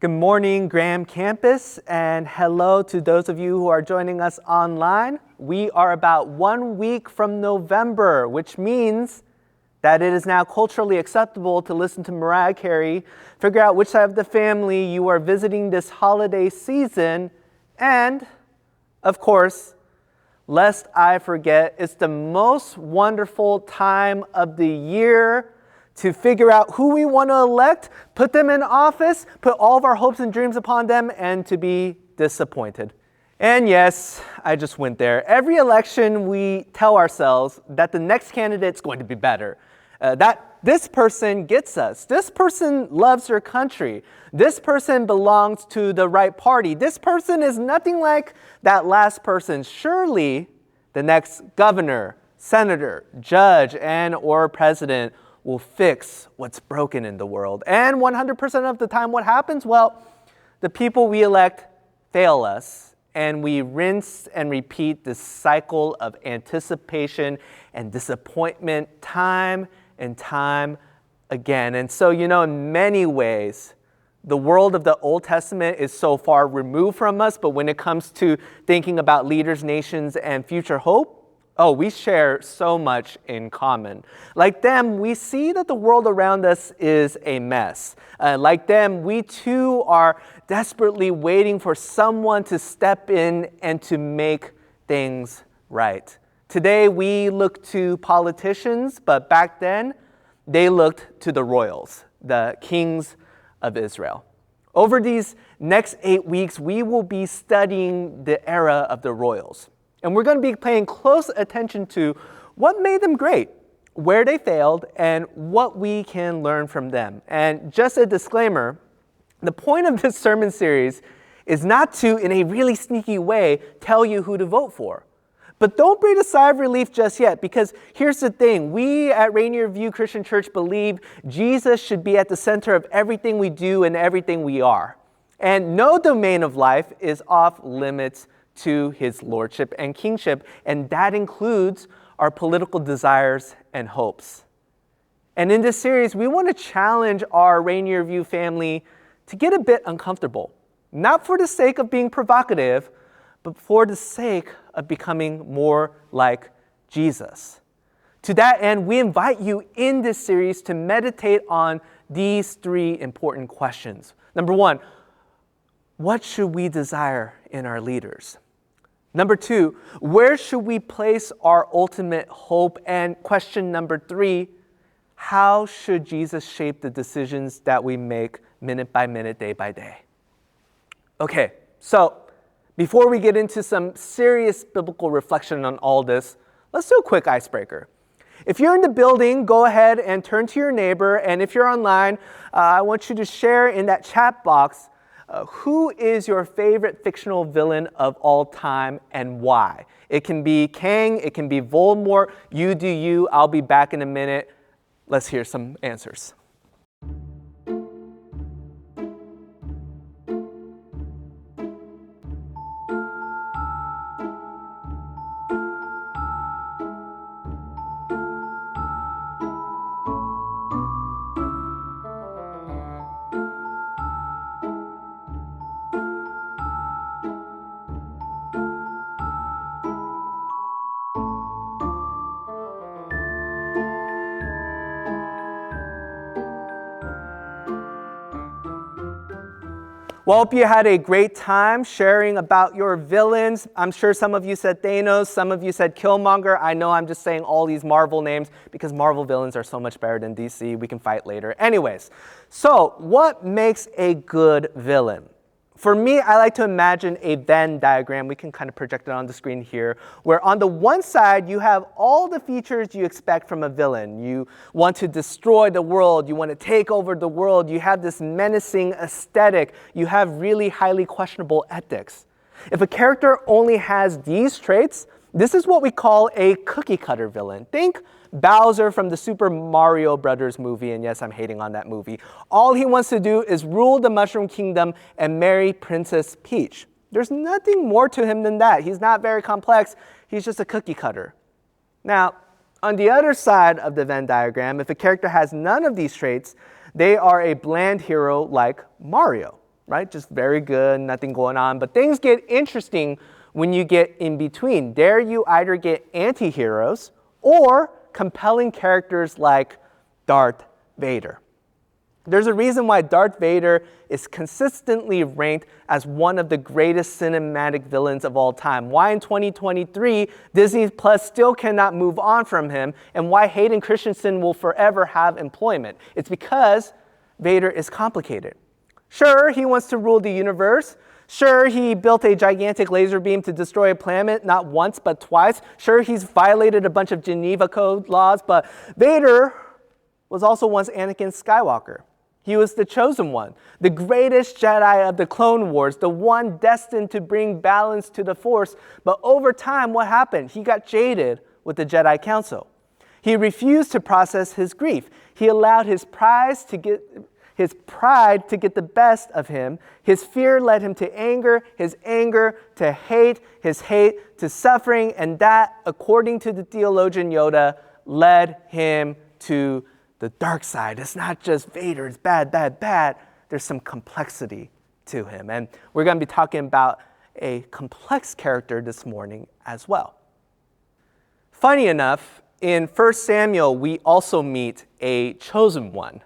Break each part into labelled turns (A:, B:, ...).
A: Good morning, Graham Campus, and hello to those of you who are joining us online. We are about 1 week from November, which means that it is now culturally acceptable to listen to Mariah Carey, figure out which side of the family you are visiting this holiday season, and, of course, lest I forget, it's the most wonderful time of the year to figure out who we want to elect, put them in office, put all of our hopes and dreams upon them, and to be disappointed. And yes, I just went there. Every election, we tell ourselves that the next candidate's going to be better. That this person gets us. This person loves her country. This person belongs to the right party. This person is nothing like that last person. Surely, the next governor, senator, judge, and or president will fix what's broken in the world. And 100% of the time, what happens? Well, the people we elect fail us, and we rinse and repeat this cycle of anticipation and disappointment time and time again. And so, in many ways, the world of the Old Testament is so far removed from us, but when it comes to thinking about leaders, nations, and future hope, we share so much in common. Like them, we see that the world around us is a mess. Like them, we too are desperately waiting for someone to step in and to make things right. Today, we look to politicians, but back then, they looked to the royals, the kings of Israel. Over these next 8 weeks, we will be studying the era of the royals. And we're going to be paying close attention to what made them great, where they failed, and what we can learn from them. And just a disclaimer, the point of this sermon series is not to, in a really sneaky way, tell you who to vote for. But don't breathe a sigh of relief just yet, because here's the thing. We at Rainier View Christian Church believe Jesus should be at the center of everything we do and everything we are. And no domain of life is off limits to his lordship and kingship, and that includes our political desires and hopes. And in this series, we want to challenge our Rainier View family to get a bit uncomfortable, not for the sake of being provocative, but for the sake of becoming more like Jesus. To that end, we invite you in this series to meditate on these 3 important questions. Number 1, what should we desire in our leaders? Number 2, where should we place our ultimate hope? And question number 3, how should Jesus shape the decisions that we make minute by minute, day by day? Okay, so before we get into some serious biblical reflection on all this, let's do a quick icebreaker. If you're in the building, go ahead and turn to your neighbor. And if you're online, I want you to share in that chat box who is your favorite fictional villain of all time and why? It can be Kang, it can be Voldemort. You do you. I'll be back in a minute. Let's hear some answers. Well, hope you had a great time sharing about your villains. I'm sure some of you said Thanos, some of you said Killmonger. I know I'm just saying all these Marvel names because Marvel villains are so much better than DC. We can fight later. Anyways, so what makes a good villain? For me, I like to imagine a Venn diagram. We can kind of project it on the screen here, where on the one side, you have all the features you expect from a villain. You want to destroy the world. You want to take over the world. You have this menacing aesthetic. You have really highly questionable ethics. If a character only has these traits, this is what we call a cookie-cutter villain. Think Bowser from the Super Mario Brothers movie, and yes, I'm hating on that movie. All he wants to do is rule the Mushroom Kingdom and marry Princess Peach. There's nothing more to him than that. He's not very complex. He's just a cookie cutter. Now, on the other side of the Venn diagram, if a character has none of these traits, they are a bland hero like Mario. right? Just very good, nothing going on. But things get interesting when you get in between. There you either get anti-heroes or compelling characters like Darth Vader. There's a reason why Darth Vader is consistently ranked as one of the greatest cinematic villains of all time. Why in 2023 Disney Plus still cannot move on from him, and why Hayden Christensen will forever have employment. It's because Vader is complicated. Sure, he wants to rule the universe. Sure, he built a gigantic laser beam to destroy a planet not once but twice. Sure, he's violated a bunch of Geneva Code laws, but Vader was also once Anakin Skywalker. He was the chosen one, the greatest Jedi of the Clone Wars, the one destined to bring balance to the Force. But over time, what happened? He got jaded with the Jedi Council. He refused to process his grief. He allowed his pride to get the best of him. His fear led him to anger, his anger to hate, his hate to suffering, and that, according to the theologian Yoda, led him to the dark side. It's not just Vader, it's bad, bad, bad. There's some complexity to him. And we're going to be talking about a complex character this morning as well. Funny enough, in 1 Samuel, we also meet a chosen one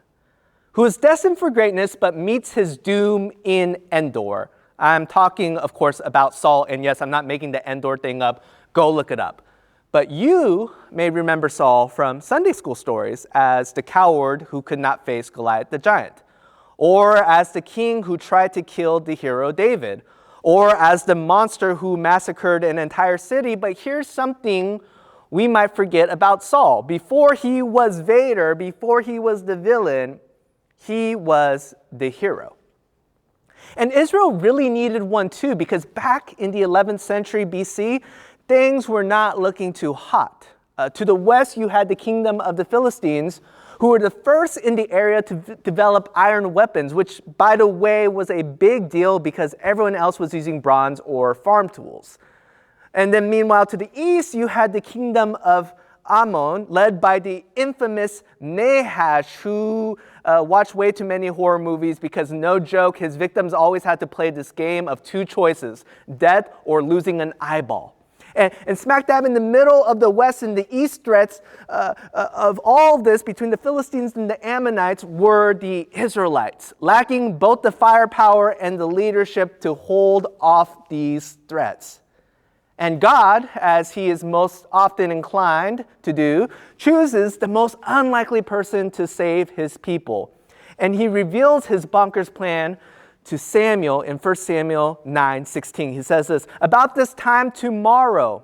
A: who is destined for greatness but meets his doom in Endor. I'm talking, of course, about Saul, and yes, I'm not making the Endor thing up. Go look it up. But you may remember Saul from Sunday school stories as the coward who could not face Goliath the giant, or as the king who tried to kill the hero David, or as the monster who massacred an entire city. But here's something we might forget about Saul. Before he was Vader, before he was the villain, he was the hero. And Israel really needed one too, because back in the 11th century BC, things were not looking too hot. To the west, you had the kingdom of the Philistines, who were the first in the area to develop iron weapons, which, by the way, was a big deal because everyone else was using bronze or farm tools. And then meanwhile, to the east, you had the kingdom of Ammon, led by the infamous Nahash, who watched way too many horror movies because, no joke, his victims always had to play this game of two choices, death or losing an eyeball. And smack dab in the middle of the west and the east threats of all this between the Philistines and the Ammonites were the Israelites, lacking both the firepower and the leadership to hold off these threats. And God, as he is most often inclined to do, chooses the most unlikely person to save his people. And he reveals his bonkers plan to Samuel in 1 Samuel 9:16. He says this, "About this time tomorrow,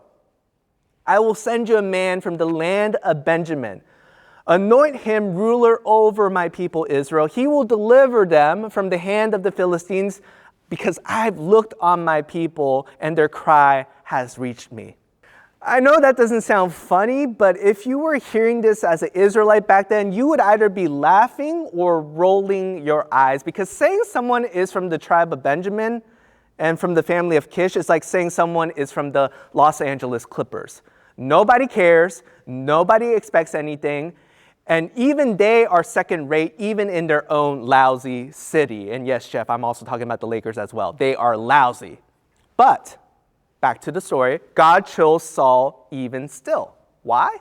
A: I will send you a man from the land of Benjamin. Anoint him ruler over my people Israel. He will deliver them from the hand of the Philistines because I've looked on my people and their cry has reached me." I know that doesn't sound funny, but if you were hearing this as an Israelite back then, you would either be laughing or rolling your eyes, because saying someone is from the tribe of Benjamin and from the family of Kish is like saying someone is from the Los Angeles Clippers. Nobody cares, nobody expects anything, and even they are second rate, even in their own lousy city. And yes, Jeff, I'm also talking about the Lakers as well. They are lousy. But back to the story, God chose Saul even still. Why?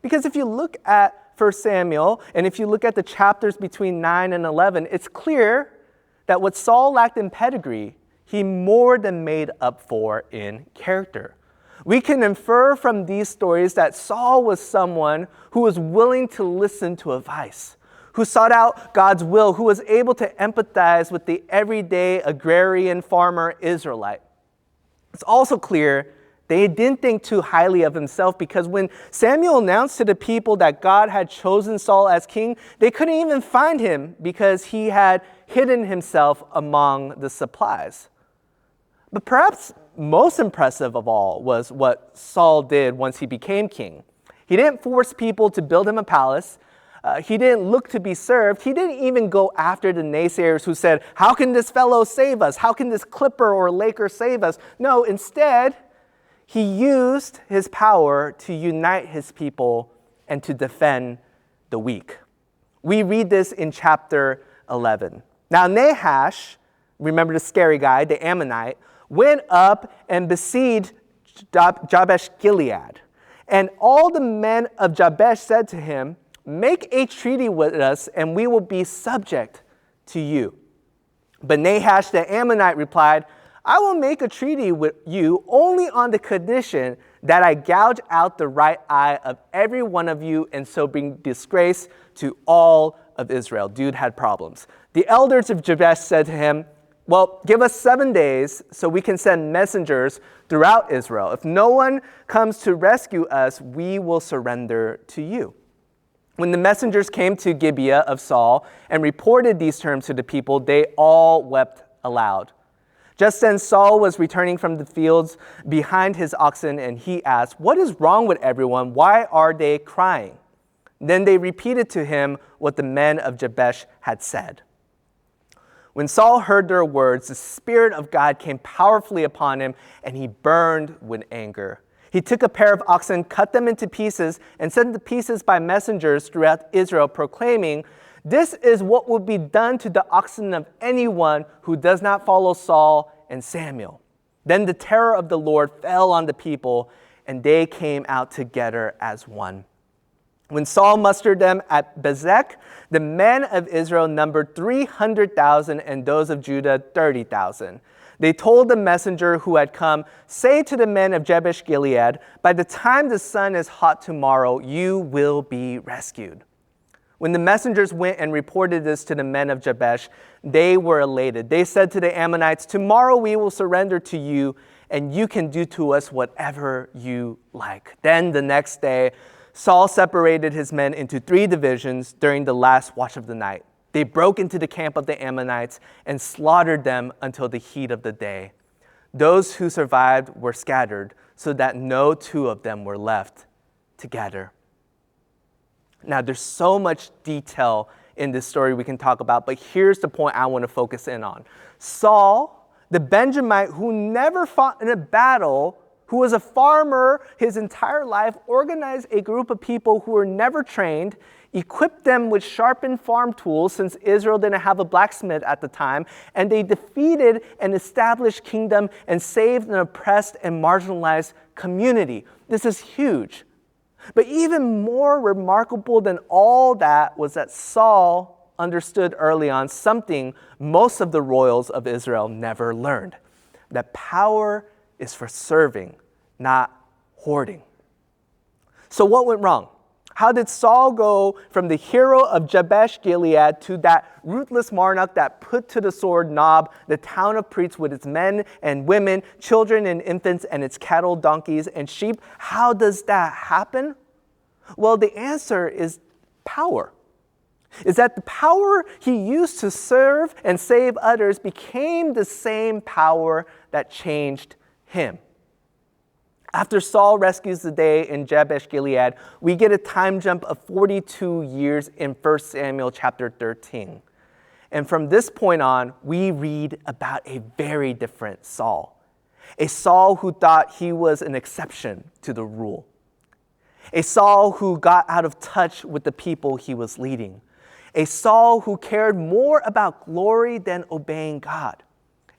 A: Because if you look at 1 Samuel, and if you look at the chapters between 9 and 11, it's clear that what Saul lacked in pedigree, he more than made up for in character. We can infer from these stories that Saul was someone who was willing to listen to advice, who sought out God's will, who was able to empathize with the everyday agrarian farmer Israelite. It's also clear that he didn't think too highly of himself, because when Samuel announced to the people that God had chosen Saul as king, they couldn't even find him because he had hidden himself among the supplies. But perhaps most impressive of all was what Saul did once he became king. He didn't force people to build him a palace. He didn't look to be served. He didn't even go after the naysayers who said, "How can this fellow save us? How can this Clipper or Laker save us?" No, instead, he used his power to unite his people and to defend the weak. We read this in chapter 11. Now, Nahash remember the scary guy, the Ammonite, went up and besieged Jabesh Gilead. And all the men of Jabesh said to him, "Make a treaty with us, and we will be subject to you." But Nahash the Ammonite replied, "I will make a treaty with you only on the condition that I gouge out the right eye of every one of you and so bring disgrace to all of Israel." Dude had problems. The elders of Jabesh said to him, "Well, give us 7 days so we can send messengers throughout Israel. If no one comes to rescue us, we will surrender to you." When the messengers came to Gibeah of Saul and reported these terms to the people, they all wept aloud. Just then Saul was returning from the fields behind his oxen, and he asked, "What is wrong with everyone? Why are they crying?" Then they repeated to him what the men of Jabesh had said. When Saul heard their words, the Spirit of God came powerfully upon him, and he burned with anger. He took a pair of oxen, cut them into pieces, and sent the pieces by messengers throughout Israel, proclaiming, "This is what will be done to the oxen of anyone who does not follow Saul and Samuel." Then the terror of the Lord fell on the people, and they came out together as one. When Saul mustered them at Bezek, the men of Israel numbered 300,000 and those of Judah 30,000. They told the messenger who had come, "Say to the men of Jabesh Gilead, by the time the sun is hot tomorrow, you will be rescued." When the messengers went and reported this to the men of Jabesh, they were elated. They said to the Ammonites, "Tomorrow we will surrender to you, and you can do to us whatever you like." Then the next day, Saul separated his men into 3 divisions during the last watch of the night. They broke into the camp of the Ammonites and slaughtered them until the heat of the day. Those who survived were scattered, so that no 2 of them were left together. Now, there's so much detail in this story we can talk about, but here's the point I want to focus in on. Saul, the Benjamite who never fought in a battle, who was a farmer his entire life, organized a group of people who were never trained, equipped them with sharpened farm tools since Israel didn't have a blacksmith at the time, and they defeated an established kingdom and saved an oppressed and marginalized community. This is huge. But even more remarkable than all that was that Saul understood early on something most of the royals of Israel never learned: that power is for serving, not hoarding. So what went wrong? How did Saul go from the hero of Jabesh Gilead to that ruthless monarch that put to the sword Nob, the town of priests with its men and women, children and infants, and its cattle, donkeys, and sheep? How does that happen? Well, the answer is power. Is that the power he used to serve and save others became the same power that changed him. After Saul rescues the day in Jabesh Gilead, we get a time jump of 42 years in 1 Samuel chapter 13. And from this point on, we read about a very different Saul. A Saul who thought he was an exception to the rule. A Saul who got out of touch with the people he was leading. A Saul who cared more about glory than obeying God.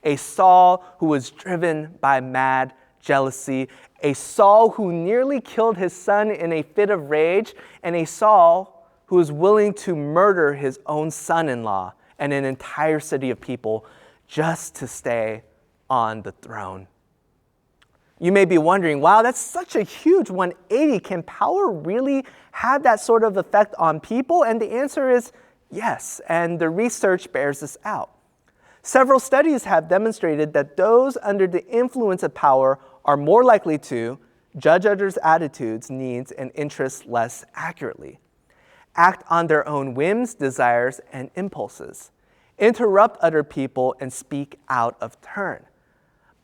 A: A Saul who was driven by mad jealousy. A Saul who nearly killed his son in a fit of rage. And a Saul who was willing to murder his own son-in-law and an entire city of people just to stay on the throne. You may be wondering, wow, that's such a huge 180. Can power really have that sort of effect on people? And the answer is yes, and the research bears this out. Several studies have demonstrated that those under the influence of power are more likely to judge others' attitudes, needs, and interests less accurately, act on their own whims, desires, and impulses, interrupt other people, and speak out of turn,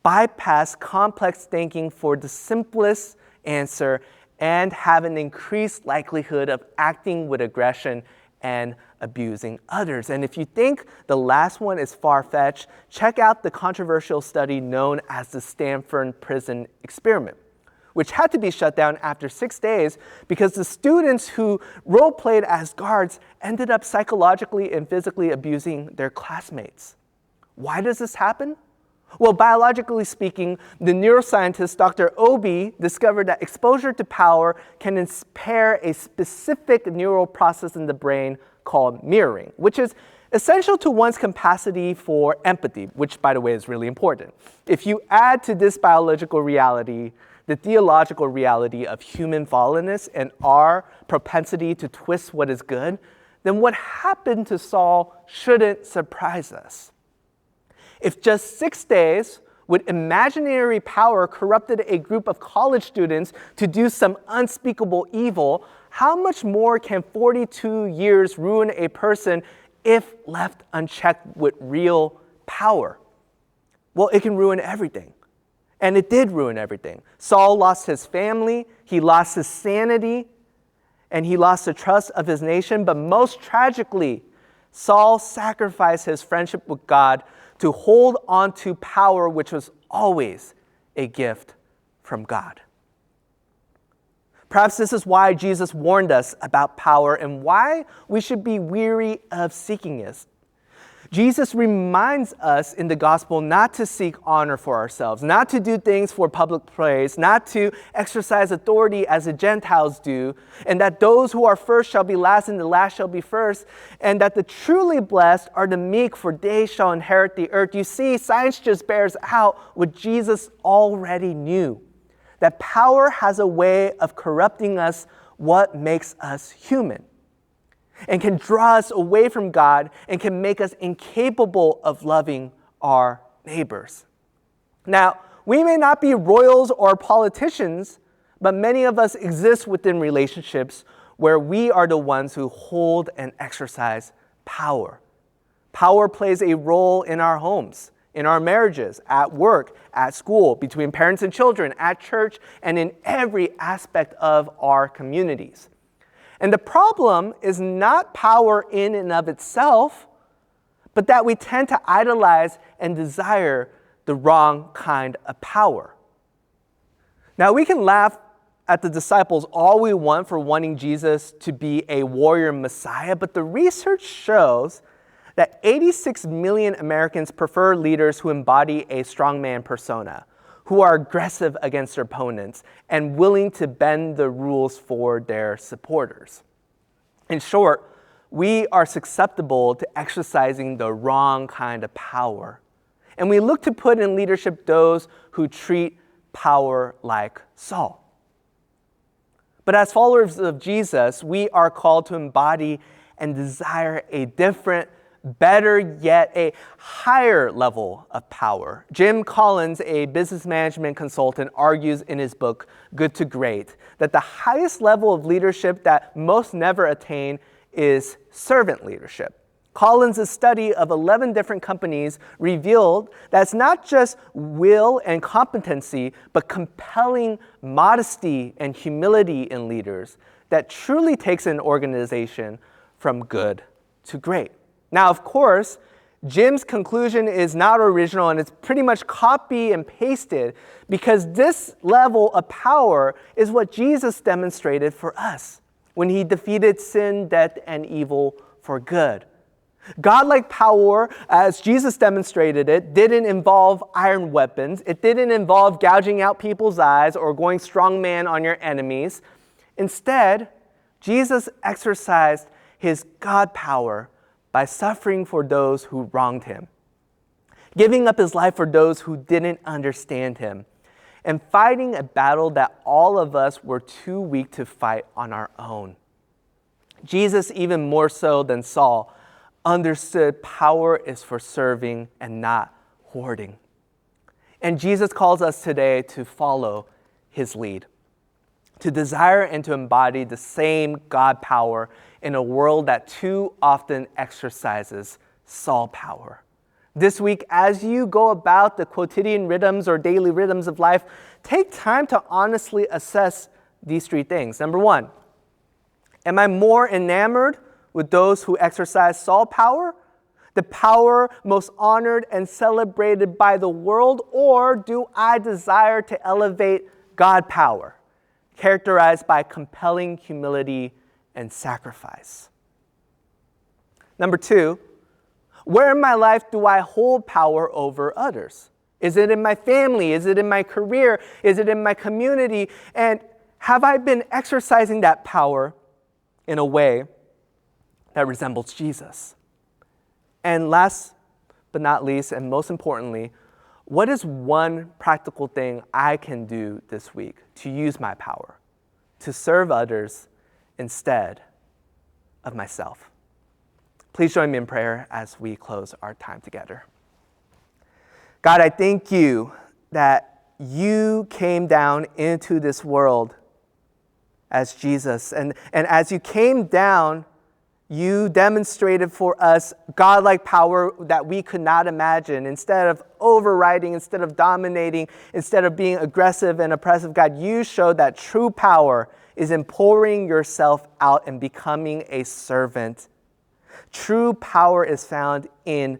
A: bypass complex thinking for the simplest answer, and have an increased likelihood of acting with aggression and abusing others. And if you think the last one is far-fetched, check out the controversial study known as the Stanford Prison Experiment, which had to be shut down after 6 days because the students who role-played as guards ended up psychologically and physically abusing their classmates. Why does this happen? Well, biologically speaking, the neuroscientist Dr. Obi discovered that exposure to power can impair a specific neural process in the brain called mirroring, which is essential to one's capacity for empathy, which, by the way, is really important. If you add to this biological reality the theological reality of human fallenness and our propensity to twist what is good, then what happened to Saul shouldn't surprise us. If just 6 days with imaginary power corrupted a group of college students to do some unspeakable evil, how much more can 42 years ruin a person if left unchecked with real power? Well, it can ruin everything. And it did ruin everything. Saul lost his family, he lost his sanity, and he lost the trust of his nation. But most tragically, Saul sacrificed his friendship with God to hold on to power, which was always a gift from God. Perhaps this is why Jesus warned us about power and why we should be weary of seeking it. Jesus reminds us in the gospel not to seek honor for ourselves, not to do things for public praise, not to exercise authority as the Gentiles do, and that those who are first shall be last and the last shall be first, and that the truly blessed are the meek, for they shall inherit the earth. You see, science just bears out what Jesus already knew, that power has a way of corrupting us, what makes us human, and can draw us away from God and can make us incapable of loving our neighbors. Now, we may not be royals or politicians, but many of us exist within relationships where we are the ones who hold and exercise power. Power plays a role in our homes, in our marriages, at work, at school, between parents and children, at church, and in every aspect of our communities. And the problem is not power in and of itself, but that we tend to idolize and desire the wrong kind of power. Now, we can laugh at the disciples all we want for wanting Jesus to be a warrior Messiah, but the research shows that 86 million Americans prefer leaders who embody a strongman persona, who are aggressive against their opponents and willing to bend the rules for their supporters. In short, we are susceptible to exercising the wrong kind of power. And we look to put in leadership those who treat power like Saul. But as followers of Jesus, we are called to embody and desire a different, better yet, a higher level of power. Jim Collins, a business management consultant, argues in his book, Good to Great, that the highest level of leadership that most never attain is servant leadership. Collins' study of 11 different companies revealed that it's not just will and competency, but compelling modesty and humility in leaders that truly takes an organization from good to great. Now, of course, Jim's conclusion is not original and it's pretty much copy and pasted because this level of power is what Jesus demonstrated for us when he defeated sin, death, and evil for good. Godlike power, as Jesus demonstrated it, didn't involve iron weapons. It didn't involve gouging out people's eyes or going strongman on your enemies. Instead, Jesus exercised his God power by suffering for those who wronged him, giving up his life for those who didn't understand him, and fighting a battle that all of us were too weak to fight on our own. Jesus, even more so than Saul, understood power is for serving and not hoarding. And Jesus calls us today to follow his lead, to desire and to embody the same God power in a world that too often exercises Saul power. This week, as you go about the quotidian rhythms or daily rhythms of life, take time to honestly assess these three things. Number one, am I more enamored with those who exercise Saul power, the power most honored and celebrated by the world, or do I desire to elevate God power, characterized by compelling humility and sacrifice? Number two, Where in my life do I hold power over others? Is it in my family? Is it in my career? Is it in my community? And have I been exercising that power in a way that resembles Jesus? And last but not least, and most importantly, what is one practical thing I can do this week to use my power, to serve others instead of myself? Please join me in prayer as we close our time together. God, I thank you that you came down into this world as Jesus. And as you came down, you demonstrated for us godlike power that we could not imagine. Instead of overriding, instead of dominating, instead of being aggressive and oppressive, God, you showed that true power is in pouring yourself out and becoming a servant. True power is found in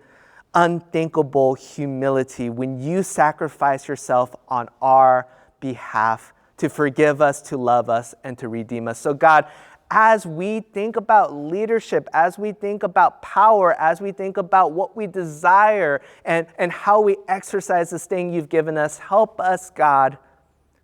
A: unthinkable humility when you sacrifice yourself on our behalf to forgive us, to love us, and to redeem us. So God, as we think about leadership, as we think about power, as we think about what we desire and how we exercise this thing you've given us, help us, God,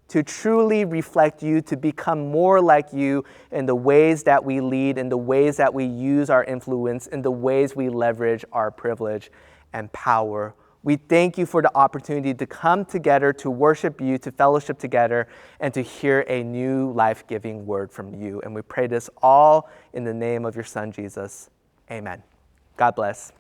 A: to truly reflect you, to become more like you in the ways that we lead, in the ways that we use our influence, in the ways we leverage our privilege and power. We thank you for the opportunity to come together, to worship you, to fellowship together, and to hear a new life-giving word from you. And we pray this all in the name of your Son, Jesus. Amen. God bless.